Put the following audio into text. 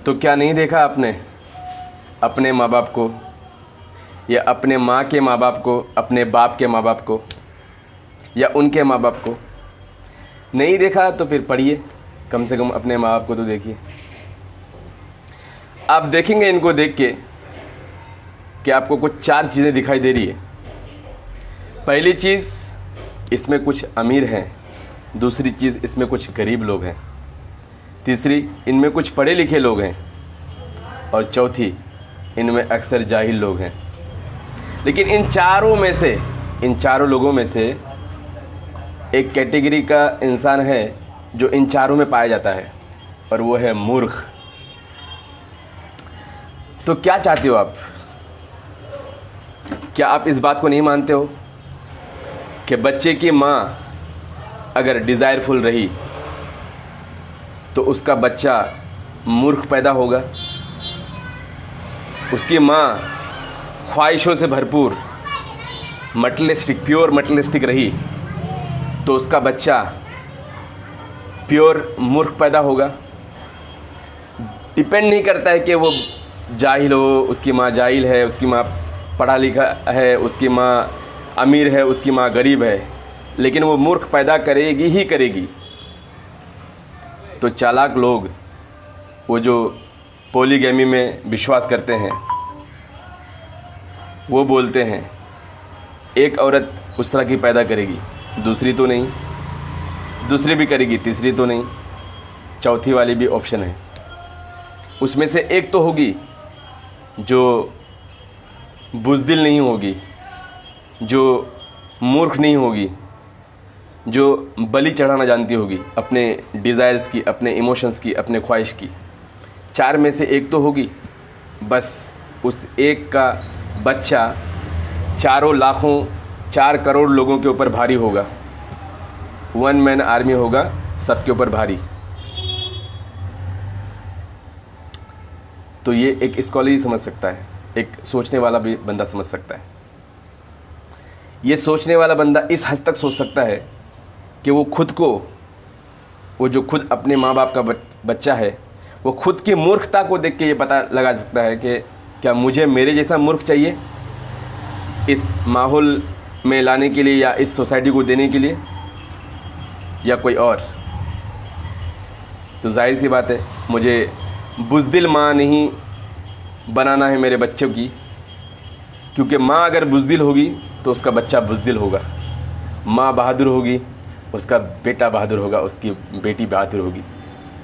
तो क्या नहीं देखा आपने अपने माँ बाप को, या अपने माँ के माँ बाप को, अपने बाप के माँ बाप को, या उनके माँ बाप को? नहीं देखा तो फिर पढ़िए, कम से कम अपने माँ बाप को तो देखिए। आप देखेंगे इनको देख के कि आपको कुछ 4 चीज़ें दिखाई दे रही है। पहली चीज़, इसमें कुछ अमीर हैं। दूसरी चीज़, इसमें कुछ गरीब लोग हैं। तीसरी, इनमें कुछ पढ़े लिखे लोग हैं। और चौथी, इनमें अक्सर जाहिल लोग हैं। लेकिन इन चारों लोगों में से एक कैटेगरी का इंसान है जो इन चारों में पाया जाता है, और वो है मूर्ख। तो क्या चाहते हो आप? क्या आप इस बात को नहीं मानते हो कि बच्चे की माँ अगर डिज़ायरफुल रही तो उसका बच्चा मूर्ख पैदा होगा? उसकी माँ ख्वाहिशों से भरपूर प्योर मटेरियलिस्टिक रही तो उसका बच्चा प्योर मूर्ख पैदा होगा? डिपेंड नहीं करता है कि वो जाहिल हो, उसकी माँ जाहिल है, उसकी माँ पढ़ा लिखा है, उसकी माँ अमीर है, उसकी माँ गरीब है, लेकिन वो मूर्ख पैदा करेगी ही करेगी। तो चालाक लोग, वो जो पॉलीगैमी में विश्वास करते हैं, वो बोलते हैं एक औरत उस तरह की पैदा करेगी, दूसरी तो नहीं, दूसरी भी करेगी, तीसरी तो नहीं, चौथी वाली भी ऑप्शन है। उसमें से एक तो होगी जो बुज़दिल नहीं होगी, जो मूर्ख नहीं होगी, जो बलि चढ़ाना जानती होगी अपने डिज़ायर्स की, अपने इमोशंस की, अपने ख्वाहिश की। 4 में से एक तो होगी। बस उस एक का बच्चा 4 करोड़ लोगों के ऊपर भारी होगा। 1 मैन आर्मी होगा सबके ऊपर भारी। तो ये एक स्कॉलर ही समझ सकता है, एक सोचने वाला भी बंदा समझ सकता है। ये सोचने वाला बंदा इस हद तक सोच सकता है कि वो जो खुद अपने माँ बाप का बच्चा है, वो खुद की मूर्खता को देख के ये पता लगा सकता है कि क्या मुझे मेरे जैसा मूर्ख चाहिए इस माहौल में लाने के लिए, या इस सोसाइटी को देने के लिए, या कोई और। तो जाहिर सी बात है, मुझे बुज़दिल माँ नहीं बनाना है मेरे बच्चों की, क्योंकि माँ अगर बुज़दिल होगी तो उसका बच्चा बुज़दिल होगा। माँ बहादुर होगी, उसका बेटा बहादुर होगा, उसकी बेटी बहादुर होगी।